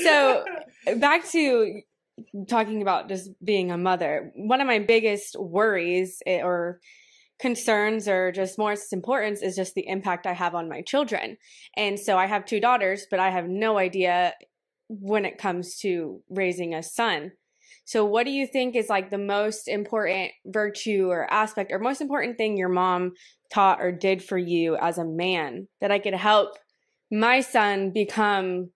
So back to talking about just being a mother. One of my biggest worries or concerns or just most importance is just the impact I have on my children. And so I have two daughters, but I have no idea when it comes to raising a son. So what do you think is like the most important virtue or aspect or most important thing your mom taught or did for you as a man that I could help my son become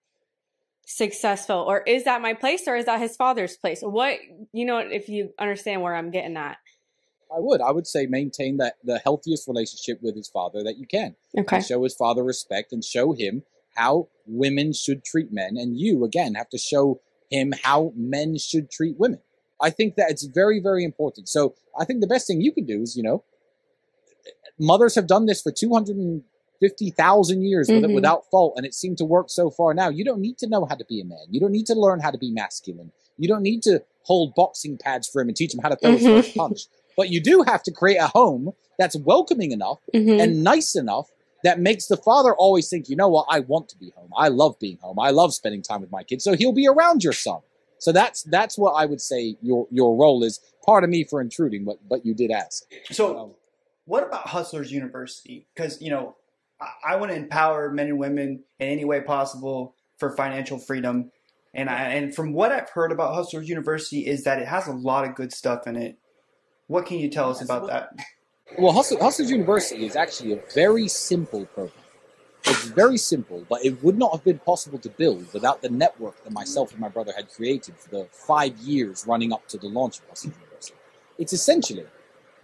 successful? Or is that my place or is that his father's place? What, if you understand where I'm getting at. I would say maintain that the healthiest relationship with his father that you can. Okay. And show his father respect and show him how women should treat men. And you, again, have to show him how men should treat women. I think that it's very, very important. So I think the best thing you can do is, mothers have done this for 250,000 years without fault, and it seemed to work so far now. You don't need to know how to be a man. You don't need to learn how to be masculine. You don't need to hold boxing pads for him and teach him how to throw his first punch. But you do have to create a home that's welcoming enough and nice enough that makes the father always think, you know what, I want to be home. I love being home. I love spending time with my kids. So he'll be around your son. So that's what I would say your role is. Pardon me for intruding, but you did ask. So what about Hustlers University? Because, I want to empower men and women in any way possible for financial freedom. And from what I've heard about Hustlers University is that it has a lot of good stuff in it. What can you tell us about that? Well, Hustlers University is actually a very simple program. It's very simple, but it would not have been possible to build without the network that myself and my brother had created for the 5 years running up to the launch of Hustlers University. It's essentially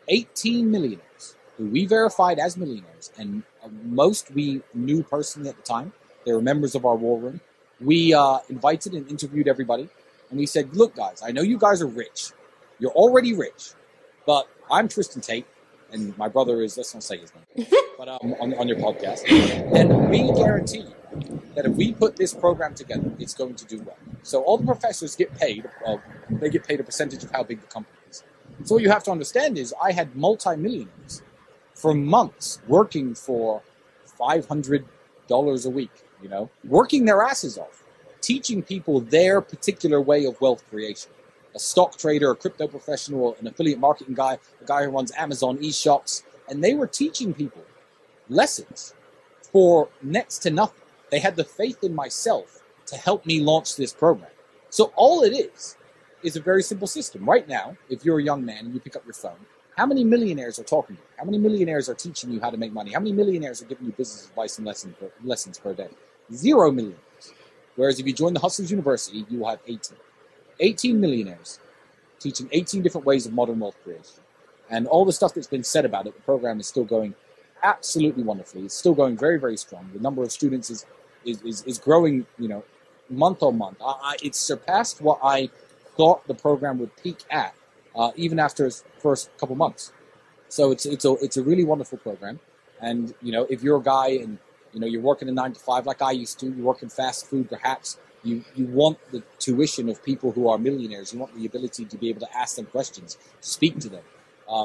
18 millionaires who we verified as millionaires, and most we knew personally at the time. They were members of our war room. We invited and interviewed everybody, and we said, look, guys, I know you guys are rich. You're already rich. But I'm Tristen Tate, and my brother is, let's not say his name, but on your podcast. And we guarantee you that if we put this program together, it's going to do well. So all the professors get paid. They get paid a percentage of how big the company is. So what you have to understand is I had multi-millionaires for months working for $500 a week, working their asses off, teaching people their particular way of wealth creation. A stock trader, a crypto professional, an affiliate marketing guy, a guy who runs Amazon e-shops. And they were teaching people lessons for next to nothing. They had the faith in myself to help me launch this program. So all it is a very simple system. Right now, if you're a young man and you pick up your phone, how many millionaires are talking to you? How many millionaires are teaching you how to make money? How many millionaires are giving you business advice and lessons per day? 0 millionaires. Whereas if you join the Hustlers University, you will have 18. 18 millionaires teaching 18 different ways of modern wealth creation. And all the stuff that's been said about it, the program is still going absolutely wonderfully. It's still going very, very strong. The number of students is growing, month on month. It's surpassed what I thought the program would peak at, even after its first couple months. So it's a really wonderful program. And, if you're a guy and, you're working a 9 to 5 like I used to, you work in fast food perhaps, you want the tuition of people who are millionaires. You want the ability to be able to ask them questions, speak to them.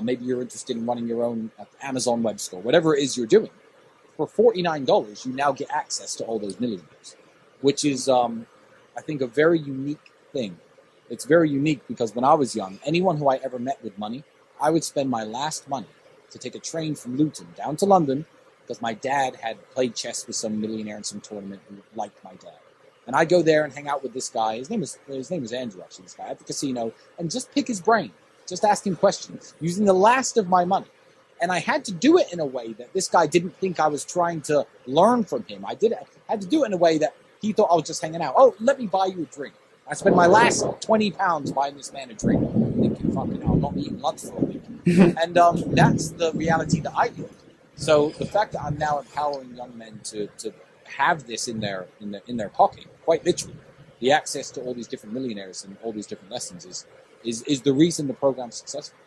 Maybe you're interested in running your own Amazon web store, whatever it is you're doing. For $49, you now get access to all those millionaires, which is, I think, a very unique thing. It's very unique because when I was young, anyone who I ever met with money, I would spend my last money to take a train from Luton down to London because my dad had played chess with some millionaire in some tournament who liked my dad. And I'd go there and hang out with this guy. His name was Andrew, actually, this guy, at the casino, and just pick his brain. Just ask him questions, using the last of my money. And I had to do it in a way that this guy didn't think I was trying to learn from him. I had to do it in a way that he thought I was just hanging out. Oh, let me buy you a drink. I spent my last £20 buying this man a drink, thinking, fucking hell, I'm not eating lunch for a week. And that's the reality that I live. So the fact that I'm now empowering young men to have this in their pocket, quite literally, the access to all these different millionaires and all these different lessons is the reason the program's successful.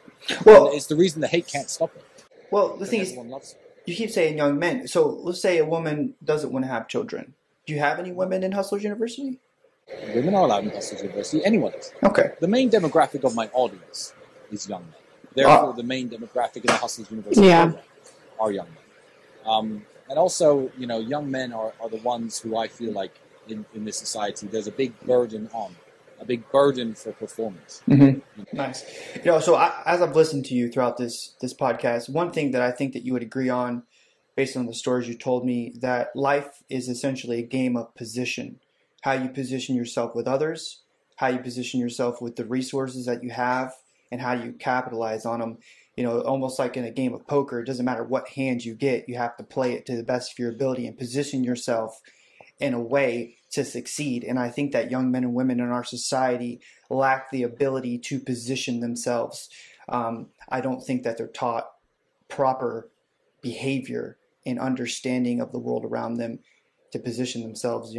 Well, and it's the reason the hate can't stop it. Well, the thing is, you keep saying young men. So let's say a woman doesn't want to have children. Do you have any women in Hustlers University? Women are allowed in Hustlers University. Anyone is. Okay. The main demographic of my audience is young men. Therefore, the main demographic in the Hustlers University program are young men. And also, young men are the ones who I feel like, in this society, there's a big burden for performance. Nice. So as I've listened to you throughout this podcast, one thing that I think that you would agree on, based on the stories you told me, that life is essentially a game of position. How you position yourself with others, how you position yourself with the resources that you have, and how you capitalize on them. Almost like in a game of poker, it doesn't matter what hand you get, you have to play it to the best of your ability and position yourself in a way to succeed. And I think that young men and women in our society lack the ability to position themselves. I don't think that they're taught proper behavior and understanding of the world around them to position themselves,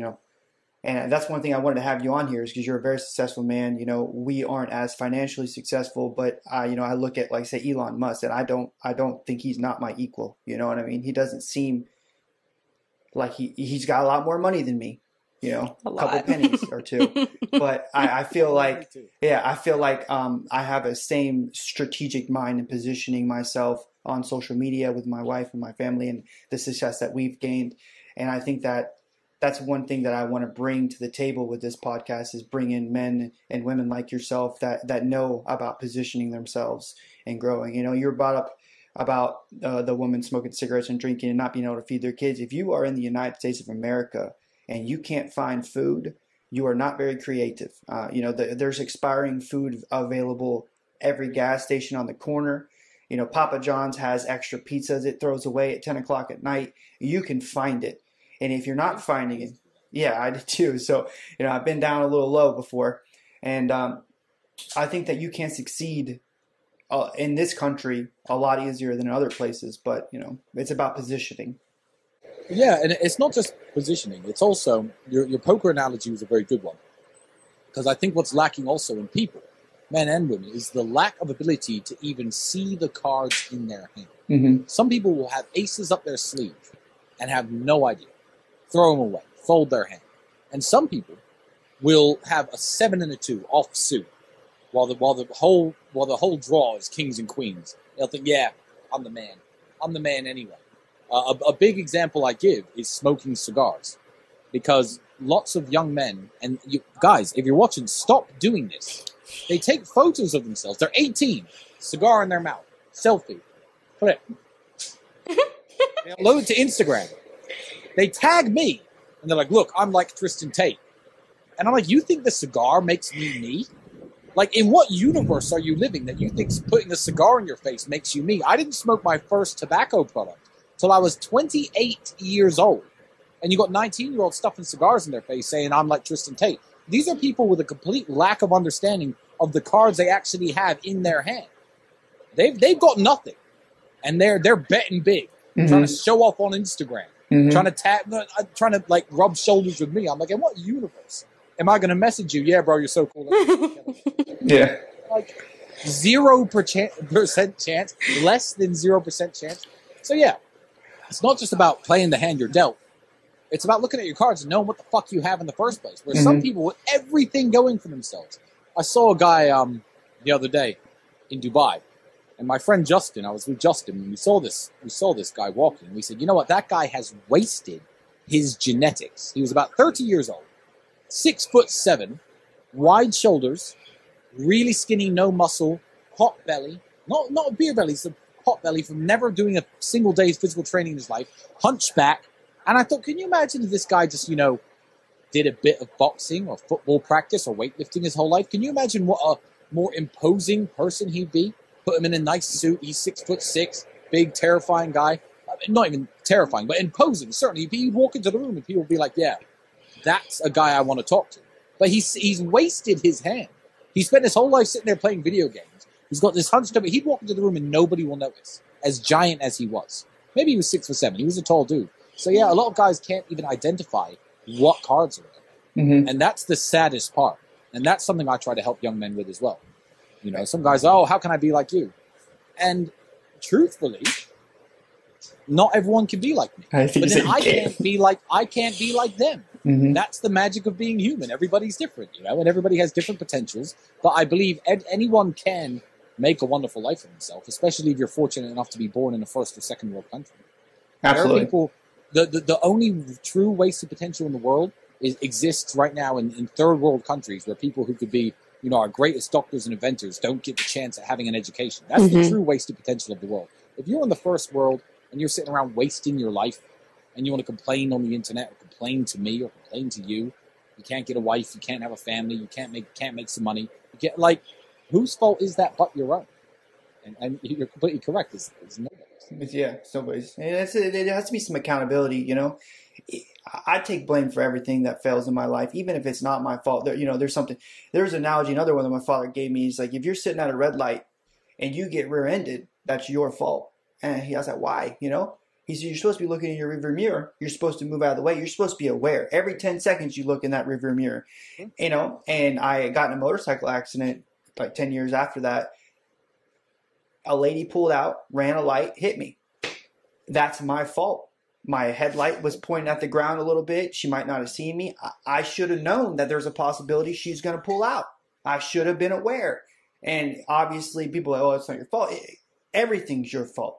And that's one thing I wanted to have you on here, is because you're a very successful man. We aren't as financially successful, but I look at, like, say, Elon Musk, and I don't think he's not my equal. You know what I mean? He doesn't seem like he's got a lot more money than me. A couple pennies or two. But I feel like, I have a same strategic mind in positioning myself on social media with my wife and my family and the success that we've gained. And I think that that's one thing that I want to bring to the table with this podcast, is bring in men and women like yourself that know about positioning themselves and growing. You're brought up about the women smoking cigarettes and drinking and not being able to feed their kids. If you are in the United States of America and you can't find food, you are not very creative. There's expiring food available every gas station on the corner. Papa John's has extra pizzas it throws away at 10 o'clock at night. You can find it. And if you're not finding it, yeah, I did too. So, I've been down a little low before. And I think that you can succeed in this country a lot easier than in other places. But, it's about positioning. Yeah, and it's not just positioning. It's also, your poker analogy was a very good one. Because I think what's lacking also in people, men and women, is the lack of ability to even see the cards in their hand. Mm-hmm. Some people will have aces up their sleeve and have no idea. Throw them away, fold their hand. And some people will have a 7 and a 2 off suit while the whole draw is kings and queens. They'll think, yeah, I'm the man. I'm the man anyway. A big example I give is smoking cigars, because lots of young men, and you guys, if you're watching, stop doing this. They take photos of themselves. They're 18, cigar in their mouth, selfie, put it. They upload it to Instagram. They tag me, and they're like, look, I'm like Tristen Tate. And I'm like, you think the cigar makes me? Like, in what universe are you living that you think putting a cigar in your face makes you me? I didn't smoke my first tobacco product till I was 28 years old. And you got 19-year-olds stuffing cigars in their face saying, I'm like Tristen Tate. These are people with a complete lack of understanding of the cards they actually have in their hand. They've got nothing. And they're betting big, trying to show off on Instagram. Trying to like rub shoulders with me. I'm like, in what universe am I going to message you? Yeah, bro, you're so cool. Yeah. Like 0% chance, less than 0% chance. So yeah, it's not just about playing the hand you're dealt. It's about looking at your cards and knowing what the fuck you have in the first place. Where some people with everything going for themselves. I saw a guy the other day in Dubai. And my friend Justin, I was with Justin, and we saw this guy walking, and we said, you know what, that guy has wasted his genetics. He was about 30 years old, 6'7", wide shoulders, really skinny, no muscle, hot belly, not a beer belly, it's a hot belly from never doing a single day's physical training in his life, hunchback. And I thought, can you imagine if this guy just, did a bit of boxing or football practice or weightlifting his whole life? Can you imagine what a more imposing person he'd be? Put him in a nice suit. He's 6'6", big, terrifying guy. I mean, not even terrifying, but imposing. Certainly, he'd walk into the room and people would be like, "Yeah, that's a guy I want to talk to." But he's wasted his hand. He spent his whole life sitting there playing video games. He's got this hunched up. He'd walk into the room and nobody will notice. As giant as he was, maybe he was 6'7". He was a tall dude. So yeah, a lot of guys can't even identify what cards are in, and that's the saddest part. And that's something I try to help young men with as well. Some guys, how can I be like you? And truthfully, not everyone can be like me. But then I can't be like them. That's the magic of being human. Everybody's different, and everybody has different potentials. But I believe anyone can make a wonderful life for themselves, especially if you're fortunate enough to be born in a first or second world country. Absolutely. There are people, the only true wasted potential in the world exists right now in third world countries where people who could be, our greatest doctors and inventors don't get the chance at having an education. That's the true wasted potential of the world. If you're in the first world and you're sitting around wasting your life and you want to complain on the internet or complain to me or complain to you, you can't get a wife, you can't have a family, you can't make some money. You get whose fault is that but your own? And you're completely correct. It's nobody's. Yeah, it's nobody's. And there has to be some accountability, I take blame for everything that fails in my life, even if it's not my fault. There's something. There's an analogy, another one that my father gave me. He's like, if you're sitting at a red light and you get rear-ended, that's your fault. And I was like, why? He said, you're supposed to be looking in your rearview mirror. You're supposed to move out of the way. You're supposed to be aware. Every 10 seconds you look in that rearview mirror, And I got in a motorcycle accident like 10 years after that. A lady pulled out, ran a light, hit me. That's my fault. My headlight was pointing at the ground a little bit. She might not have seen me. I should have known that there's a possibility she's going to pull out. I should have been aware. And obviously people are like, oh, it's not your fault. Everything's your fault.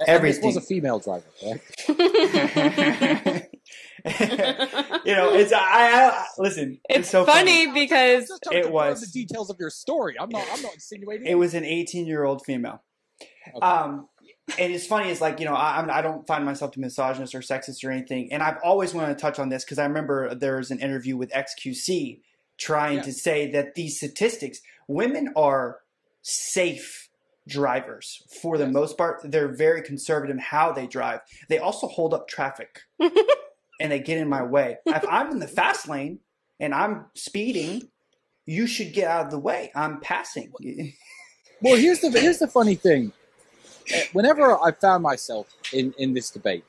Everything. This was a female driver, right? Listen. It's so funny because it was the details of your story. I'm not insinuating. It was an 18-year-old female. Okay. And it's funny. It's like, I don't find myself to misogynist or sexist or anything. And I've always wanted to touch on this because I remember there was an interview with XQC trying to say that these statistics, women are safe drivers for the most part. They're very conservative in how they drive. They also hold up traffic and they get in my way. If I'm in the fast lane and I'm speeding, you should get out of the way. I'm passing. Well, here's the funny thing. Whenever I found myself in this debate,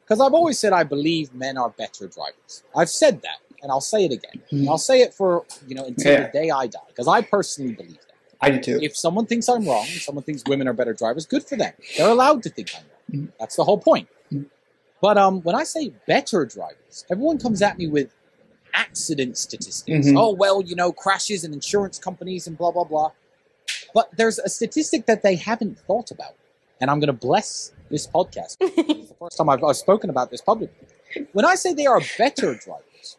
because I've always said I believe men are better drivers. I've said that, and I'll say it again. And I'll say it for, until the day I die, because I personally believe that. I do too. If someone thinks I'm wrong, and someone thinks women are better drivers, good for them. They're allowed to think I'm wrong. That's the whole point. But when I say better drivers, everyone comes at me with accident statistics. Oh, well, crashes and insurance companies and blah, blah, blah. But there's a statistic that they haven't thought about. And I'm going to bless this podcast. It's the first time I've spoken about this publicly. When I say they are better drivers,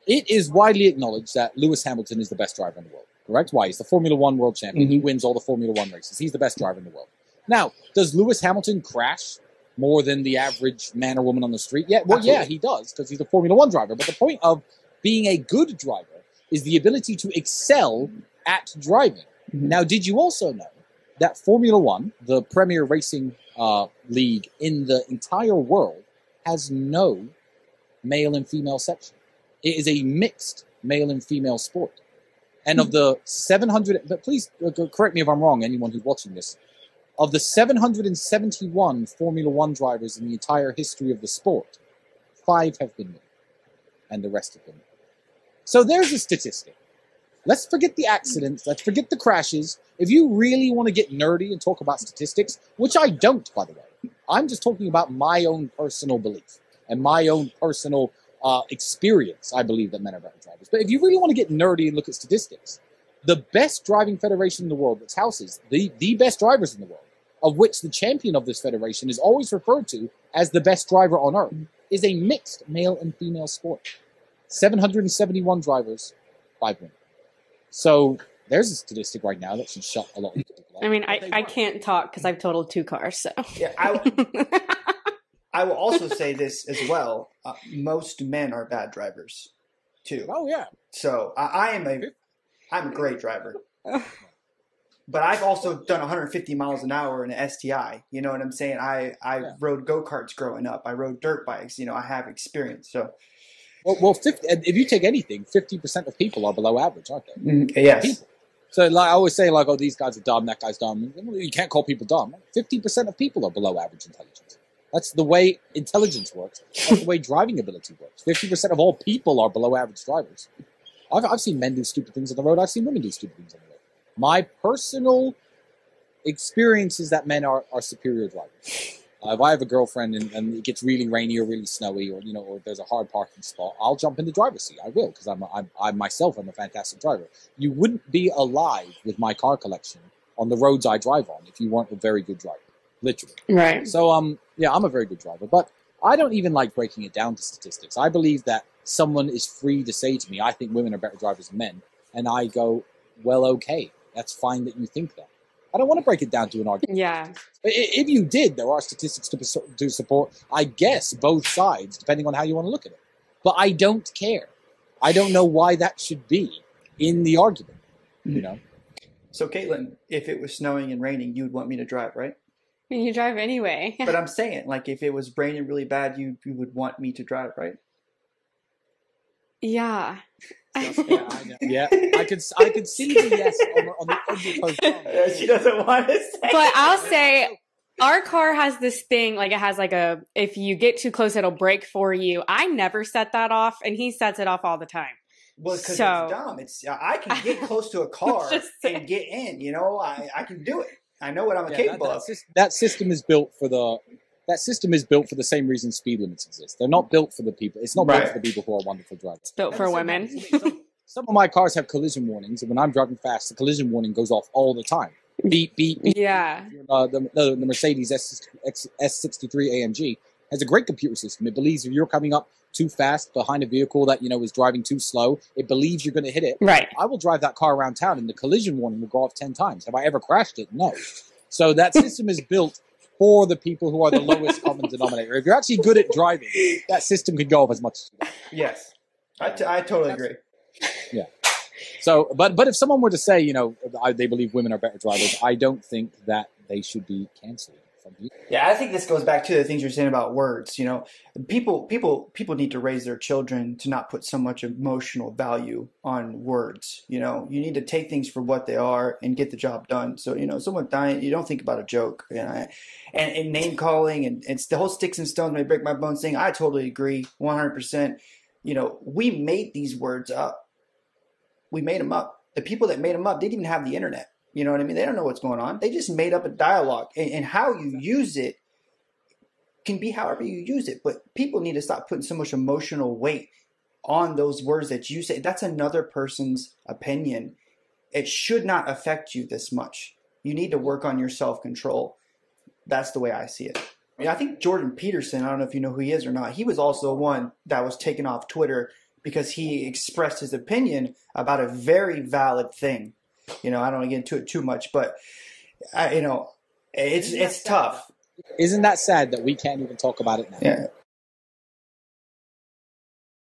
it is widely acknowledged that Lewis Hamilton is the best driver in the world. Correct? Why? He's the Formula One world champion. He wins all the Formula One races. He's the best driver in the world. Now, does Lewis Hamilton crash more than the average man or woman on the street? Yeah, well, yeah, he does, because he's a Formula One driver. But the point of being a good driver is the ability to excel at driving. Now, did you also know that Formula One, the premier racing league in the entire world, has no male and female section? It is a mixed male and female sport. And of the 700, but please correct me if I'm wrong, anyone who's watching this, of the 771 Formula One drivers in the entire history of the sport, 5 have been men, and the rest have been men. So there's a statistic. Let's forget the accidents. Let's forget the crashes. If you really want to get nerdy and talk about statistics, which I don't, by the way, I'm just talking about my own personal belief and my own personal experience. I believe that men are better drivers. But if you really want to get nerdy and look at statistics, the best driving federation in the world that houses the best drivers in the world, of which the champion of this federation is always referred to as the best driver on earth, is a mixed male and female sport. 771 drivers, 5 women. So there's a statistic right now that should shut a lot of people up. I mean, I can't talk because I've totaled 2 cars. So yeah, I will also say this as well. Most men are bad drivers, too. Oh yeah. So I'm a great driver, but I've also done 150 miles an hour in an STI. You know what I'm saying? I rode go-karts growing up. I rode dirt bikes. I have experience. So. Well, if you take anything, 50% of people are below average, aren't they? Yes. People. So I always say, oh, these guys are dumb, that guy's dumb. You can't call people dumb. 50% of people are below average intelligence. That's the way intelligence works. That's the way driving ability works. 50% of all people are below average drivers. I've seen men do stupid things on the road. I've seen women do stupid things on the road. My personal experience is that men are superior drivers. If I have a girlfriend and it gets really rainy or really snowy, or there's a hard parking spot, I'll jump in the driver's seat. I will, because I myself am a fantastic driver. You wouldn't be alive with my car collection on the roads I drive on if you weren't a very good driver, literally. Right. So yeah, I'm a very good driver, but I don't even like breaking it down to statistics. I believe that someone is free to say to me, I think women are better drivers than men, and I go, well, okay, that's fine that you think that. I don't want to break it down to an argument. Yeah. If you did, there are statistics to support, I guess, both sides, depending on how you want to look at it. But I don't care. I don't know why that should be in the argument, you know? So, Caitlin, if it was snowing and raining, you'd want me to drive, right? You drive anyway. But I'm saying, like, if it was raining really bad, you would want me to drive, right? Yeah. Yeah, I could see the yes on the edge of her tongue. She doesn't want to say. But I'll say our car has this thing, like it has like if you get too close, it'll brake for you. I never set that off, and he sets it off all the time. Well, because it's dumb. I can get close to a car and get in. You know, I can do it. I know what I'm capable of. That system is built for the same reason speed limits exist. They're not built for the people. It's not built for the people who are wonderful drivers. It's built for women. Some of my cars have collision warnings, and when I'm driving fast, the collision warning goes off all the time. Beep, beep, beep. Yeah. The Mercedes S63 AMG has a great computer system. It believes if you're coming up too fast behind a vehicle that, is driving too slow, it believes you're going to hit it. Right. I will drive that car around town, and the collision warning will go off 10 times. Have I ever crashed it? No. So that system is built for the people who are the lowest common denominator. If you're actually good at driving, that system could go off as much as you want. Yes. I totally agree. Yeah. So, but if someone were to say, they believe women are better drivers, I don't think that they should be canceled. Yeah, I think this goes back to the things you're saying about words. People need to raise their children to not put so much emotional value on words. You need to take things for what they are and get the job done. So, someone dying, you don't think about a joke. And name calling and it's the whole sticks and stones may break my bones thing. I totally agree, 100%. We made these words up. We made them up. The people that made them up didn't even have the internet. You know what I mean? They don't know what's going on. They just made up a dialogue. And how you use it can be however you use it. But people need to stop putting so much emotional weight on those words that you say. That's another person's opinion. It should not affect you this much. You need to work on your self-control. That's the way I see it. I think Jordan Peterson, I don't know if you know who he is or not, he was also one that was taken off Twitter because he expressed his opinion about a very valid thing. I don't want to get into it too much, but it's tough. Isn't that sad that we can't even talk about it now? Yeah.